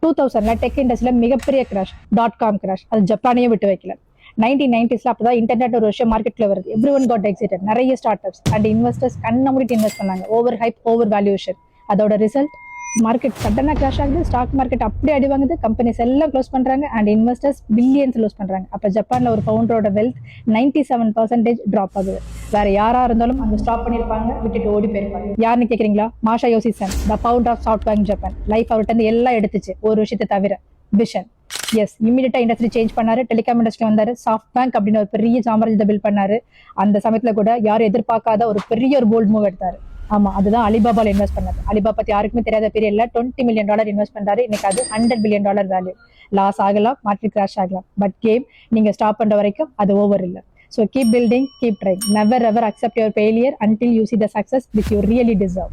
2000ல tech இண்டஸ்ட்ரியில மிகப்பெரிய crash, .com crash. அது ஜப்பானையே விட்டு வைக்கல. 1990ஸ்ல அப்பதான் இன்டர்நெட் ஒரு விஷயம் மார்க்கெட்ல வருது. Everyone got excited. நிறைய ஸ்டார்ட் அப்ஸ் அண்ட் இன்வெஸ்டர்ஸ் கண்ண மூடிட்டு இன்வெஸ்ட் பண்ணாங்க. Over hype, over valuation. அதோட ரிசல்ட் மார்க்கெட் சடனா கிராஷ் ஆகுது. ஸ்டாக் மார்க்கெட் அப்படியே அடி வாங்குது. கம்பெனிஸ் எல்லாம் க்ளோஸ் பண்றாங்க அண்ட் இன்வெஸ்டர்ஸ் பில்லியன்ஸ் லூஸ் பண்றாங்க. அப்ப ஜப்பான்ல ஒரு ஃபவுண்டரோட வெல்த் 97% டிராப் ஆகுது. வேற யாரா இருந்தாலும் அங்க ஸ்டாப் பண்ணிருப்பாங்க, விட்டுட்டு ஓடி போயிருப்பாங்க. யாருன்னு கேக்குறீங்களா? Masayoshi Son, the founder of SoftBank Japan. Life அவர்கிட்ட இருந்து எல்லாம் எடுத்துச்சு, ஒரு விஷயத்தை தவிர, விஷன். எஸ், இமீடியட்டா இண்டஸ்ட்ரி சேஞ்ச் பண்ணாரு. டெலிகாம் இண்டஸ்ட்ரி வந்தாரு. சாஃப்ட் பேங்க் அப்படின்னு ஒரு பெரிய சாம்ராஜ்யத்தை பில்ட் பண்ணாரு. அந்த சமயத்துல கூட யாரும் எதிர்பார்க்காத ஒரு பெரிய ஒரு போல்ட் மூவ் எடுத்தாரு. ஆமா, அதுதான் அலிபாபால இன்வெஸ்ட் பண்ணாரு. அலிபாபா பத்தி யாருக்குமே தெரியாத பீரியட்ல $20 மில்லியன் இன்வெஸ்ட் பண்றாரு. இன்னைக்கு அது $100 பில்லியன் வேல்யூ. லாஸ் ஆகலாம், மார்க்கெட் கிராஷ் ஆகலாம், பட் கேம் நீங்க ஸ்டாப் பண்ற வரைக்கும் அது ஓவர் இல்ல. So keep building, keep trying. Never ever accept your failure until you see the success which you really deserve.